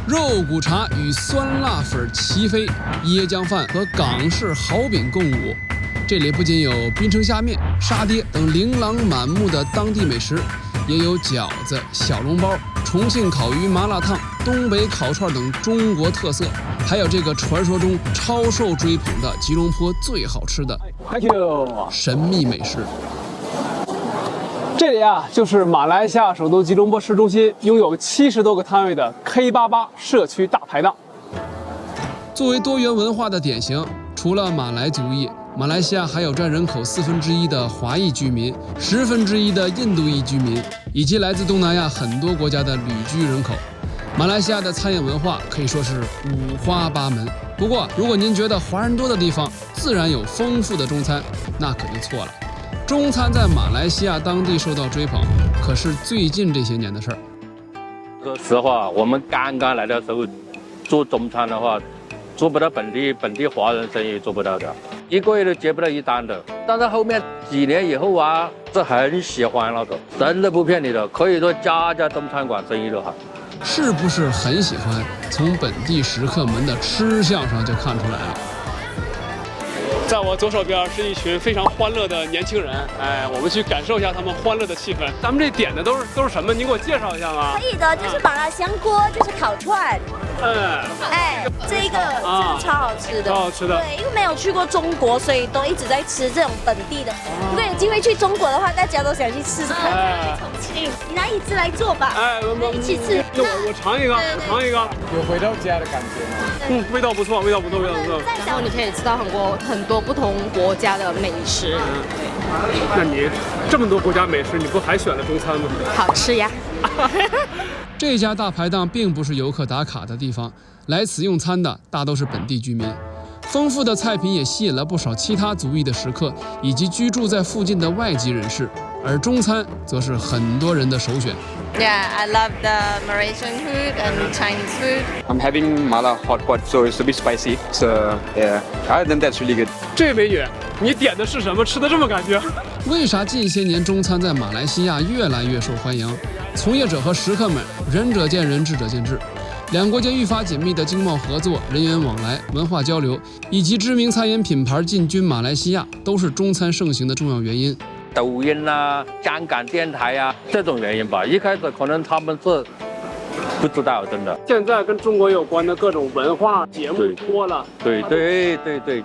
肉骨茶与酸辣粉齐飞，椰浆饭和港式蚝饼共舞。这里不仅有槟城虾面、沙爹等琳琅满目的当地美食，也有饺子、小笼包、重庆烤鱼、麻辣烫、东北烤串等中国特色，还有这个传说中超受追捧的吉隆坡最好吃的神秘美食。这里啊，就是马来西亚首都吉隆坡市中心拥有70多个摊位的 K88 社区大排档。作为多元文化的典型，除了马来族裔，马来西亚还有占人口1/4的华裔居民，1/10的印度裔居民，以及来自东南亚很多国家的旅居人口。马来西亚的餐饮文化可以说是五花八门。不过，如果您觉得华人多的地方自然有丰富的中餐，那可就错了。中餐在马来西亚当地受到追捧，可是最近这些年的事儿。说实话，我们刚刚来的时候做中餐的话，做不到本地华人生意做不到的，1个月都接不到1单的。但是后面几年以后啊，是很喜欢那个，真的不骗你的，可以说家家中餐馆生意都好。是不是很喜欢？从本地食客们的吃相上就看出来了。在我左手边是一群非常欢乐的年轻人，我们去感受一下他们欢乐的气氛。咱们这点的都是什么？您给我介绍一下吗？可以的，就是麻辣香锅，就是烤串。这个超好吃的，超好吃的。对，因为没有去过中国，所以都一直在吃这种本地的。如果有机会去中国的话，大家都想去试试看。重庆，你拿椅子来坐吧。我们一起吃。我尝一个，我尝一个。有回到家的感觉吗？味道不错，味道不错。然后你可以吃到很多不同国家的美食。那你这么多国家美食，你不还选了中餐吗？好吃呀。这家大排档并不是游客打卡的地方，来此用餐的大都是本地居民。丰富的菜品也吸引了不少其他族裔的食客，以及居住在附近的外籍人士。而中餐则是很多人的首选。Yeah, I love the Malaysian food and Chinese food. I'm having mala hot pot, so it's a bit spicy. So yeah, I think that's really good. 这位美女，你点的是什么？吃的这么感觉？为啥近些年中餐在马来西亚越来越受欢迎？从业者和食客们仁者见仁，智者见智。两国间愈发紧密的经贸合作、人员往来、文化交流，以及知名餐饮品牌进军马来西亚，都是中餐盛行的重要原因。抖音啊、香港电台啊这种原因吧，一开始可能他们是不知道，真的。现在跟中国有关的各种文化节目多了。对，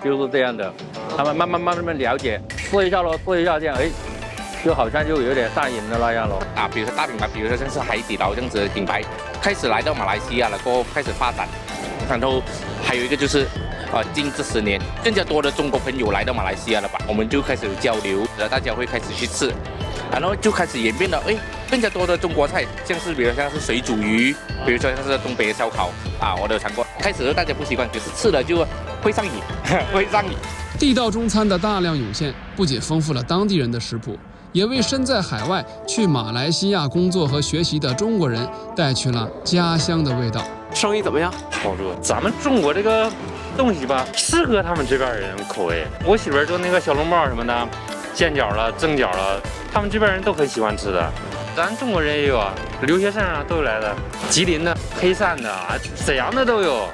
就是这样的。他们慢慢了解，试一下这样，就好像就有点上瘾的那样咯。比如说大品牌，比如说像是海底捞这样子的品牌，开始来到马来西亚了，过后开始发展。然后还有一个就是，近这10年，更加多的中国朋友来到马来西亚了吧，我们就开始有交流，然后大家会开始去吃，然后就开始演变到，更加多的中国菜，比如像是水煮鱼，比如说像是东北的烧烤我都有尝过。开始大家不习惯，可是吃了就会上瘾，会上瘾。地道中餐的大量涌现，不仅丰富了当地人的食谱，也为身在海外去马来西亚工作和学习的中国人带去了家乡的味道。生意怎么样？好做。咱们中国这个东西吧，适合他们这边人口味。我媳妇儿做那个小笼包什么的，煎饺了、蒸饺了，他们这边人都很喜欢吃的。咱中国人也有啊，留学生都有来的，吉林的、黑山的、沈阳的都有。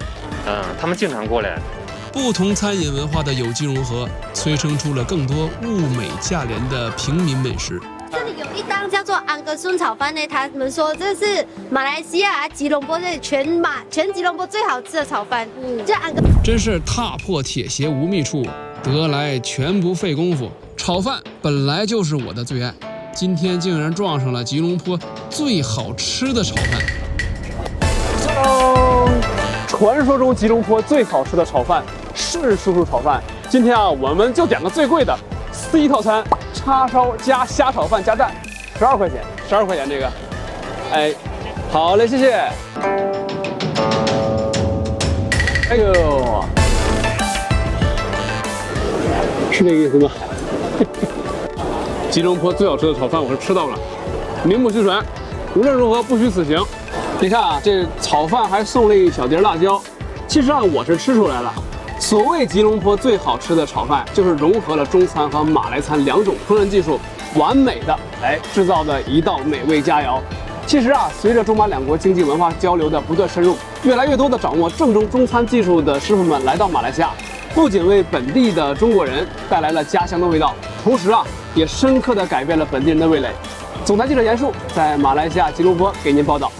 他们经常过来。不同餐饮文化的有机融合，催生出了更多物美价廉的平民美食。这里有一档叫做安格顺炒饭呢，他们说这是马来西亚吉隆坡这里全吉隆坡最好吃的炒饭。这安格真是踏破铁鞋无觅处，得来全不费工夫。炒饭本来就是我的最爱，今天竟然撞上了吉隆坡最好吃的炒饭。传说中吉隆坡最好吃的炒饭是叔叔炒饭。今天我们就点个最贵的 C 套餐，叉烧加虾炒饭加蛋，12块钱，12块钱这个。好嘞，谢谢。是这个意思吗？吉隆坡最好吃的炒饭我是吃到了，名不虚传，无论如何不虚此行。你看这炒饭还送了一小碟辣椒，其实我是吃出来了。所谓吉隆坡最好吃的炒饭，就是融合了中餐和马来餐2种烹饪技术，完美的制造的一道美味佳肴。其其实啊，随着中马两国经济文化交流的不断深入，越来越多的掌握正宗中餐技术的师傅们来到马来西亚，不仅为本地的中国人带来了家乡的味道，同时啊，也深刻地改变了本地人的味蕾。总台记者严树在马来西亚吉隆坡给您报道。